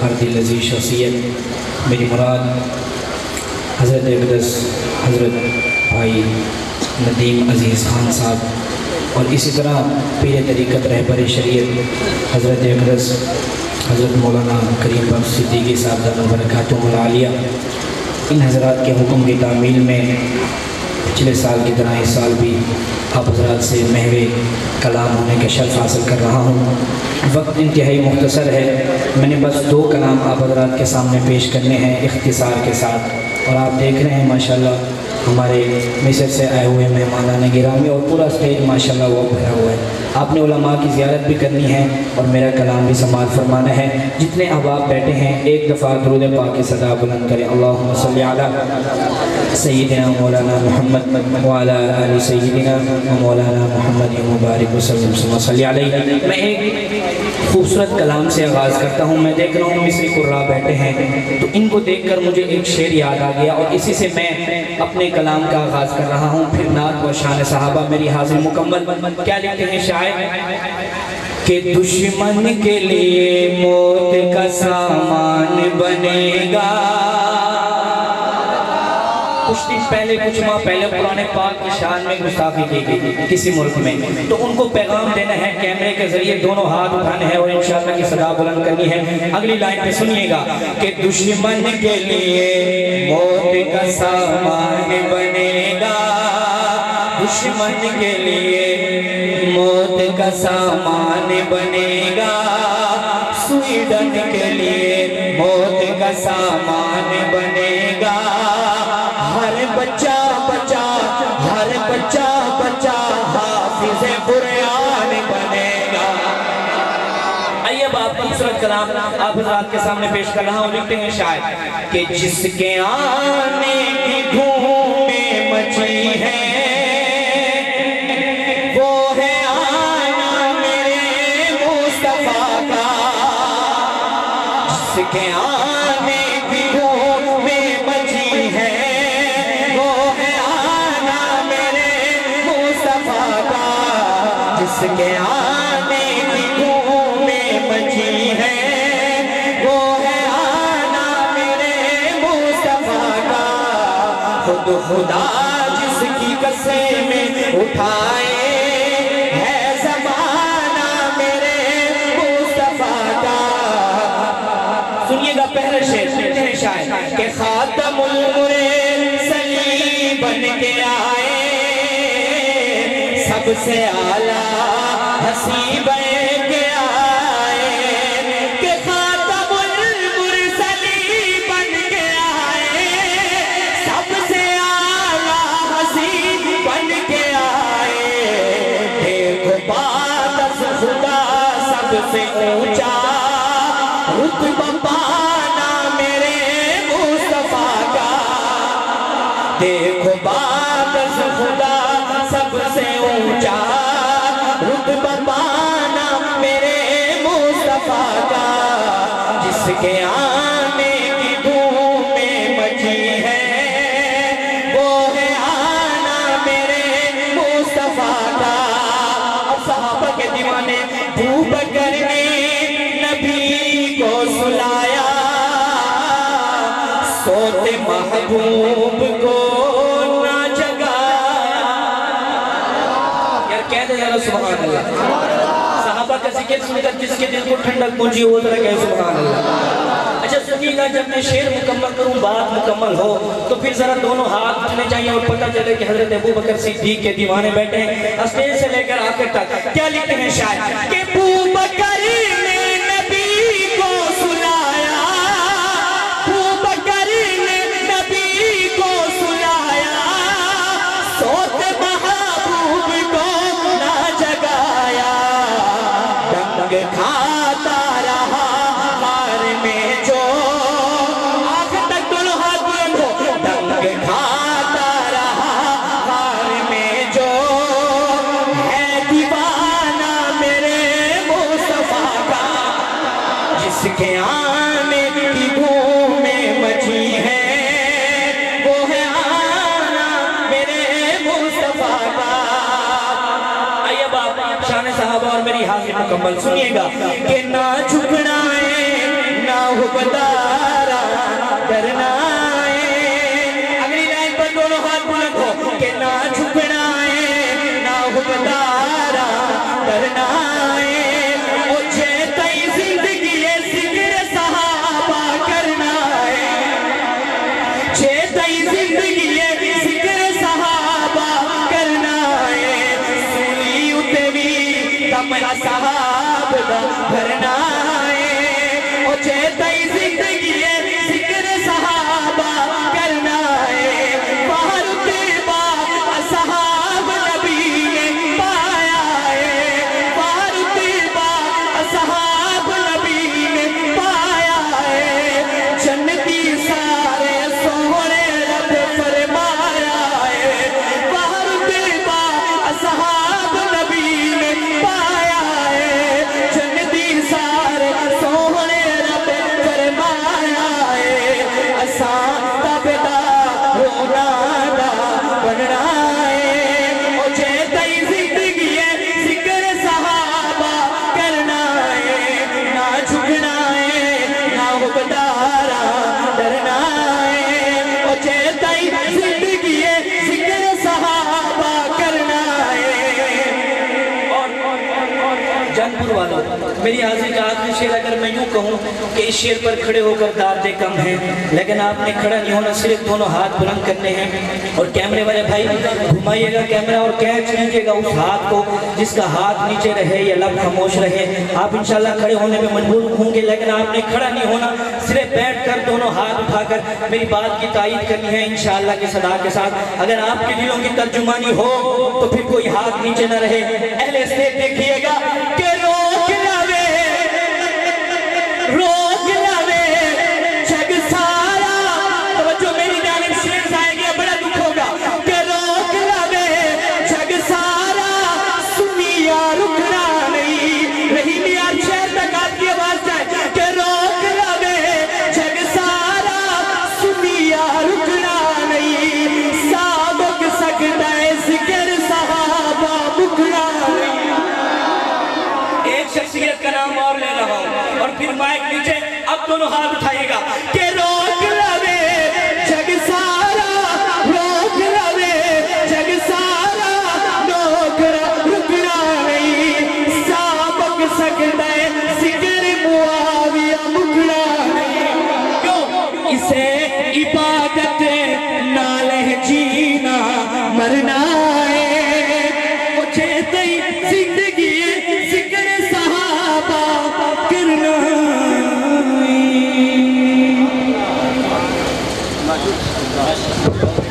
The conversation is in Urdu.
ہر دل عزیز شخصیت میری مراد حضرت اقدس حضرت بھائی ندیم عزیز خان صاحب اور اسی طرح پیر طریقت رہبر شریعت حضرت اقدس حضرت مولانا کریم بخش صدیقی صاحب دامت برکاتہم العالیہ، ان حضرات کے حکم کی تعمیل میں پچھلے سال کی طرح اس سال بھی آپ حضرات سے محو کلام ہونے کا شرف حاصل کر رہا ہوں۔ وقت انتہائی مختصر ہے، میں نے بس 2 کلام آپ حضرات کے سامنے پیش کرنے ہیں اختصار کے ساتھ، اور آپ دیکھ رہے ہیں ماشاءاللہ ہمارے مصر سے آئے ہوئے مہمانان گرامی اور پورا اسٹیج ماشاءاللہ وہ بھرا ہوا ہے۔ آپ نے علماء کی زیارت بھی کرنی ہے اور میرا کلام بھی سماعت فرمانا ہے۔ جتنے احباب بیٹھے ہیں ایک دفعہ درود پاک کی صدا بلند کریں، اللہم صلی علی سیدنا مولانا محمد وعلی آل سیدنا مولانا محمد مبارک وسلم ثم صلی علیہ۔ میں ایک خوبصورت کلام سے آغاز کرتا ہوں۔ میں دیکھ رہا ہوں مصری قراء بیٹھے ہیں تو ان کو دیکھ کر مجھے ایک شعر یاد آ گیا اور اسی سے میں اپنے کلام کا آغاز کر رہا ہوں۔ پھر نعت و شان صحابہ میری حاضر مکمل۔ کیا لکھتے ہیں شاعر کہ دشمن کے لیے موت کا سامان بنے گا۔ کچھ دن پہلے کچھ ماہ پہلے قرآن پاک کی شان میں گستاخی کی گئی کسی ملک میں، تو ان کو پیغام دینا ہے، کیمرے کے ذریعے دونوں ہاتھ اٹھانے ہیں اور انشاءاللہ کی صدا بلند کرنی ہے۔ اگلی لائن پہ سنیے گا کہ دشمن کے لیے موت کا سامان بنے گا، دشمن کے لیے موت کا سامان بنے گا، سویڈن کے لیے موت کا سامان بنے گا، ہر بچہ بچہ ہر بچہ بچہ حافظ قرآن بنے گا۔ آئیے آپ خوبصورت کلام آپ حضرات کے سامنے پیش کر رہا ہوں۔ لکھتے ہیں شاعر کہ جس کے آنے کی دھومیں مچی ہے وہ ہے آنا میرے مصطفیٰ کا، جس کے آنے کی دھومیں مچی ہے وہ ہے آنا میرے مصطفیٰ کا، جس کے آنے کی دھومیں مچی ہے وہ ہے آنا میرے مصطفیٰ کا، خود خدا جس کی قسمیں اٹھائے ہے زمانہ میرے مصطفیٰ کا۔ سنیے گا پہلے شعر کہ خاتم المرسلین بن کے آئے، سب سے اعلیٰ حسیب بن کے آئے، کہ خاتم المرسلین بن کے آئے، سب سے اعلیٰ حسیب بن کے آئے، دیکھو بات از خدا سب سے اونچا رتبہ پانا میرے مصطفیٰ کا، دیکھو بات از خدا سب سے اونچا رتبہ پانا میرے مصطفیٰ کا، جس کے آنے کی دھومیں مچی ہے وہ ہے آنا میرے مصطفیٰ کا۔ اب صحابہ کے دیوانے ابوبکر نے نبی کو سلایا، سوتے محبوب کو نہ جگایا۔ یار کہہ دے ذرا سبحان اللہ۔ صحابہ کا ذکر سن کر جس کے دل کو ٹھنڈک پہنچی وہ ذرا کہے سبحان اللہ۔ اچھا سنیے گا، جب میں شعر مکمل کروں بات مکمل ہو تو پھر ذرا دونوں ہاتھ اٹھنے چاہیے اور پتہ چلے کہ حضرت ابوبکر صدیق کے دیوانے بیٹھے ہیں اسٹیج سے لے کر آخر تک۔ کیا لکھتے ہیں شاعر کہ ابوبکر نے نبی کو سلایا، ابوبکر نے نبی کو سلایا، سوتے محبوب کو نہ جگایا، ڈنگ کھاتا رہا ہار میں جو آخر تک دونوں ہاتھ بلند ہو، ڈنگ کھاتا رہا ہار میں جو ہے دیوانہ میرے مصطفیٰ کا، جس کے آنے کی دھومیں مچی ہے وہ ہے آنا میرے مصطفیٰ کا۔ آئیے شان صحابہ اور میری حاضر مکمل سنیے گا کہ نہ جھکنا ہے نہ بدارا کرنا ہے. اگلی لائن پر دونوں ہاتھ بلند ہو کہ نہ جھکنا ہے نہ بدارا کرنا ہے. مجھے تئی زندگی ذکر صحابہ کرنا ہے. چھے تئی زندگی ذکر صحابہ کرنا ہے. سولی اتے بھی تمہا صحاب دا بھرنا ہے. چھے تئی زندگی ذکر صحابہ کرنا ہے. باہر تیبا اصحاب نبی نے پایا ہے. باہر تیبا اصحاب نبی نے پایا ہے. جنتی سارے سونے رب فرمایا ہے. باہر تیبا اصحاب نبی نے پایا ہے. جنتی سارے سونے رب فرمایا ہے. اساں تابدار ہونا دا بننا ہے. مجھے تئی زندگی ذکر صحابہ کرنا ہے. نہ جھکنا ہے نہ بدارا ڈرنا ہے. مجھے تئی زندگی ذکر صحابہ کرنا ہے. جانپور والوں میری حاضری کا آخری شعر اگر میں یوں کہوں کہ اس شعر پر کھڑے ہو کر داردے کم ہیں، لیکن آپ نے کھڑا نہیں ہونا، صرف دونوں ہاتھ بلند کرنے ہیں. اور کیمرے والے بھائی گھمائیے گا کیمرہ اور کیچ کیجئے گا اس ہاتھ کو جس کا ہاتھ نیچے رہے یا لب خاموش رہے. آپ انشاءاللہ کھڑے ہونے میں مجبور ہوں گے، لیکن آپ نے کھڑا نہیں ہونا، صرف بیٹھ کر دونوں ہاتھ اٹھا کر میری بات کی تائید کرنی ہے انشاءاللہ کی صدا کے ساتھ. اگر آپ کے دلوں کی ترجمانی ہو تو پھر کوئی ہاتھ نیچے نہ رہے. اہل اسٹیج دیکھیے گا کہ روک لوے جگ سارا. توجہ میری جانب شیر آئے گی بڑا دکھ ہوگا کہ روک لوے جگ سارا سنیا رکنا نہیں. رہی میار شہر تک آپ کی آواز جائے کہ روک لوے جگ سارا سنیا رکنا نہیں. سابق سکتا ہے ذکر صحابہ مکنا نہیں. ایک شخصیت کا نام اور لے رہا ہوں اور پھر مائک نیچے. اب دونوں ہاتھ اٹھائیے گا کہ روک لوے جگ سارا روک لوے جگ سارا نوکرا رکنا نہیں. سابق سکتا ہے ذکر معاویہ مکنا نہیں. کیوں؟ اسے عبادت نالہ جینا مرنا ہے. مجھے تئی زندگی ذکر صحابہ کرنا ہے.